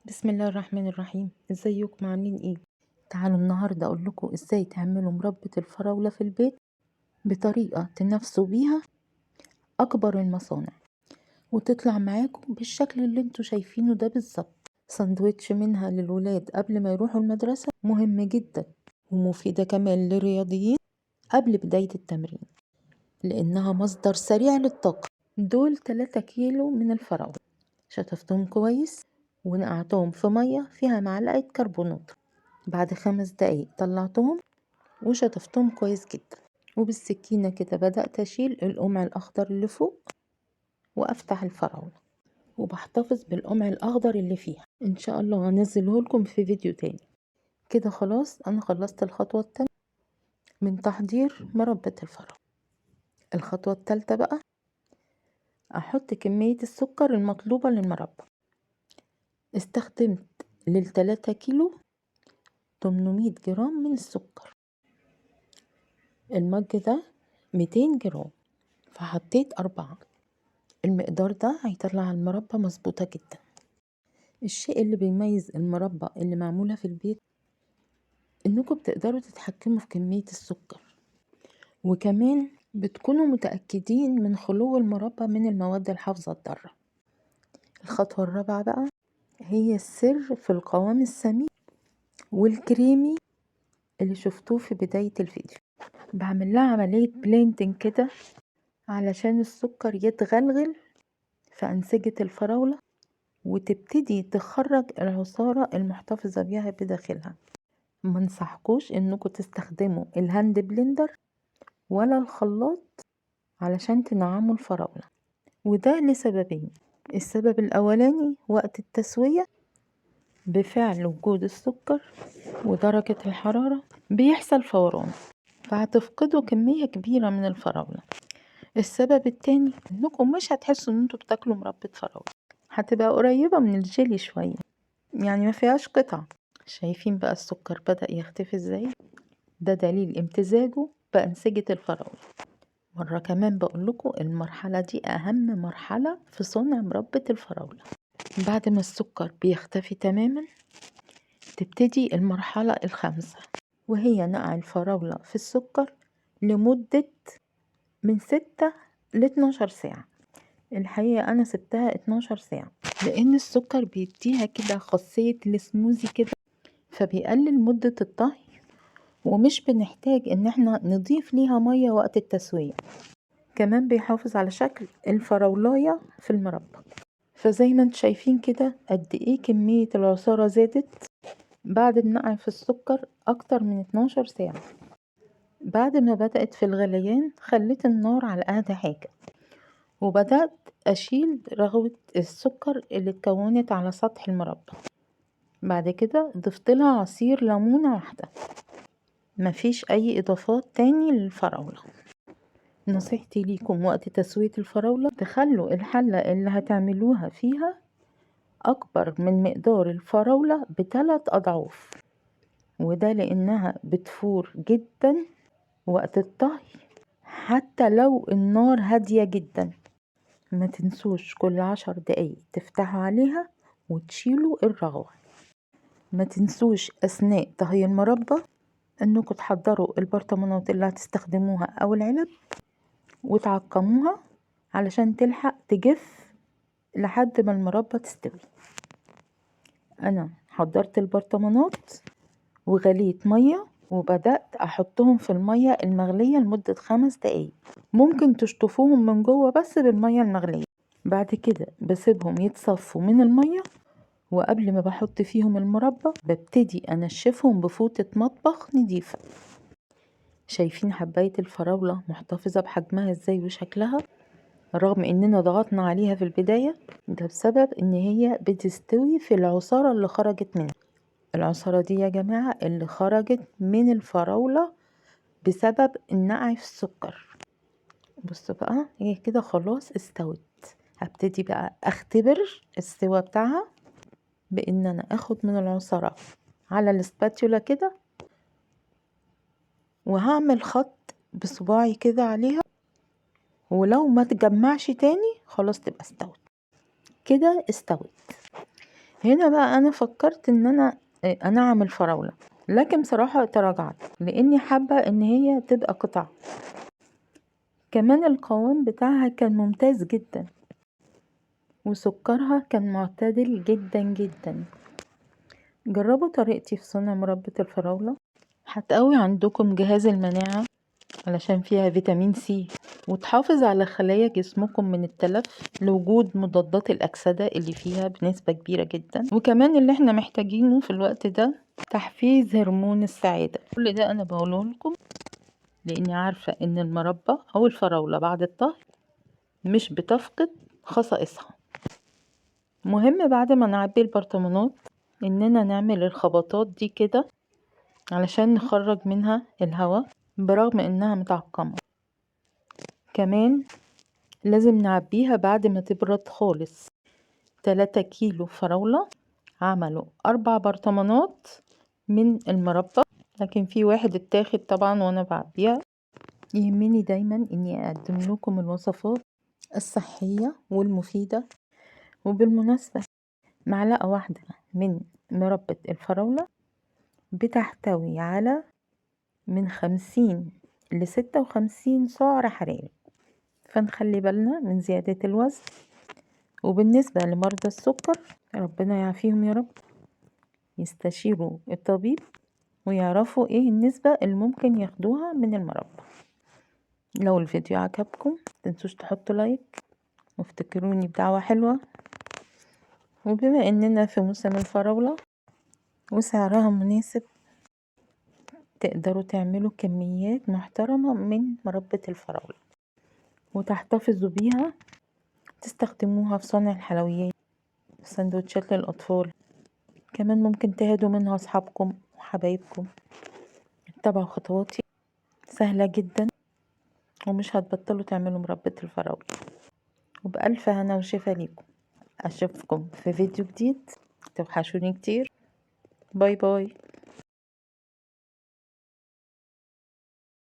بسم الله الرحمن الرحيم. ازيكم عاملين ايه؟ تعالوا النهارده اقول لكم ازاي تعملوا مربى الفراولة في البيت بطريقة تنافسوا بيها اكبر المصانع وتطلع معاكم بالشكل اللي انتوا شايفينه ده بالظبط. ساندوتش منها للولاد قبل ما يروحوا المدرسة مهم جدا، ومفيدة كمان للرياضيين قبل بداية التمرين لانها مصدر سريع للطاقة. دول 3 كيلو من الفراولة، شطفتهم كويس ونقعتهم في مية فيها معلقة كربونات. بعد 5 دقايق طلعتهم وشطفتهم كويس جدا، وبالسكينة كده بدأت أشيل القمع الأخضر اللي فوق وأفتح الفراولة، وبحتفظ بالقمع الأخضر اللي فيها. إن شاء الله هنزله لكم في فيديو تاني. كده خلاص أنا خلصت الخطوة التانية من تحضير مربى الفراولة. الخطوة التالتة بقى أحط كمية السكر المطلوبة للمربى. استخدمت لل3 كيلو 800 جرام من السكر. المج ده 200 جرام، فحطيت 4. المقدار ده هيطلع المربى مظبوطة جدا. الشيء اللي بيميز المربى اللي معمولة في البيت انكم بتقدروا تتحكموا في كمية السكر، وكمان بتكونوا متأكدين من خلو المربى من المواد الحافظة الضارة. الخطوة الرابعة بقى هي السر في القوام السميك والكريمي اللي شفتوه في بداية الفيديو. بعمل لها عملية بليندنج كده علشان السكر يتغلغل في أنسجة الفراولة وتبتدي تخرج العصارة المحتفظة بيها بداخلها. ما انصحكوش انكم تستخدموا الهاند بلندر ولا الخلاط علشان تنعموا الفراولة، وده لسببين. السبب الأولاني وقت التسوية بفعل وجود السكر ودرجة الحرارة بيحصل فوران، فهتفقدوا كمية كبيرة من الفراولة. السبب التاني انكم مش هتحسوا ان انتوا بتاكلوا مربى فراولة، هتبقى قريبة من الجيلي شوية، يعني ما فيهاش قطع. شايفين بقى السكر بدأ يختفي ازاي؟ ده دليل امتزاجه بأنسجة الفراولة. مرة كمان بقول لكم المرحلة دي أهم مرحلة في صنع مربى الفراولة. بعد ما السكر بيختفي تماما تبتدي المرحلة الخامسة، وهي نقع الفراولة في السكر لمدة من 6 ل 12 ساعة. الحقيقة أنا سبتها 12 ساعة لأن السكر بيديها كده خاصية السموزي كده، فبيقلل مدة الطهي، ومش بنحتاج ان احنا نضيف ليها مية وقت التسوية. كمان بيحافظ على شكل الفراولاية في المربى. فزي ما انتم شايفين كده قد ايه كمية العصارة زادت بعد النقع في السكر اكتر من 12 ساعة. بعد ما بدأت في الغليان خليت النار على اهدى حاجة، وبدأت اشيل رغوة السكر اللي اتكونت على سطح المربى. بعد كده ضفت لها عصير ليمونة واحدة، مفيش اي اضافات تاني للفراولة. نصيحتي ليكم وقت تسوية الفراولة تخلوا الحلة اللي هتعملوها فيها اكبر من مقدار الفراولة ب3 اضعاف، وده لانها بتفور جدا وقت الطهي حتى لو النار هادية جدا. ما تنسوش كل 10 دقايق تفتحوا عليها وتشيلوا الرغوة. ما تنسوش اثناء طهي المربى انكم تحضروا البرطمانات اللي هتستخدموها او العلب وتعقموها علشان تلحق تجف لحد ما المربى تستوي. انا حضرت البرطمانات وغليت مية وبدأت احطهم في المية المغلية لمدة 5 دقايق. ممكن تشطفوهم من جوه بس بالمية المغلية. بعد كده بسيبهم يتصفوا من المية، وقبل ما بحط فيهم المربى ببتدي انشفهم بفوطة مطبخ نضيفة. شايفين حباية الفراولة محتفظة بحجمها ازاي وشكلها رغم اننا ضغطنا عليها في البداية؟ ده بسبب ان هي بتستوي في العصارة اللي خرجت منها. العصارة دي يا جماعة اللي خرجت من الفراولة بسبب النقع في السكر. بصوا بقى هي كده خلاص استوت. هبتدي بقى اختبر السوا بتاعها بان انا اخد من العصارة على الاسباتيولا كده وهعمل خط بصباعي كده عليها، ولو ما تجمعش تاني خلاص تبقى استوت. كده استوت. هنا بقى انا فكرت ان انا انعم الفراولة، لكن بصراحة تراجعت لاني حابة ان هي تبقى قطع. كمان القوام بتاعها كان ممتاز جدا، وسكرها كان معتدل جدا جدا. جربوا طريقتي في صنع مربى الفراولة، هتقوي عندكم جهاز المناعة علشان فيها فيتامين سي، وتحافظ على خلايا جسمكم من التلف لوجود مضادات الأكسدة اللي فيها بنسبة كبيرة جدا. وكمان اللي احنا محتاجينه في الوقت ده تحفيز هرمون السعادة. كل ده أنا بقوله لكم لأني عارفة إن المربى أو الفراولة بعد الطهي مش بتفقد خصائصها. مهم بعد ما نعبي البرطمانات إننا نعمل الخبطات دي كده علشان نخرج منها الهواء برغم إنها متعقمة. كمان لازم نعبيها بعد ما تبرد خالص. 3 كيلو فراولة عملوا 4 برطمانات من المربى، لكن في واحد اتاخد طبعا وانا بعبيها. يهمني دايما اني اقدم لكم الوصفات الصحية والمفيدة. وبالمناسبة معلقة واحدة من مربى الفراولة بتحتوي على من 50 ل56 سعر حراري، فنخلي بالنا من زيادة الوزن. وبالنسبة لمرضى السكر ربنا يعافيهم يا رب، يستشيروا الطبيب ويعرفوا ايه النسبة اللي ممكن ياخدوها من المربى. لو الفيديو عجبكم متنسوش تحطوا لايك وافتكروني بدعوة حلوة. وبما اننا في موسم الفراولة وسعرها مناسب، تقدروا تعملوا كميات محترمة من مربى الفراولة وتحتفظوا بيها، تستخدموها في صنع الحلويات، في سندوتشات للأطفال. كمان ممكن تهدوا منها أصحابكم وحبايبكم. اتبعوا خطواتي، سهلة جدا ومش هتبطلوا تعملوا مربى الفراولة. وبألف هنا وشفا ليكم. أشوفكم في فيديو جديد، توحشوني كتير. باي باي.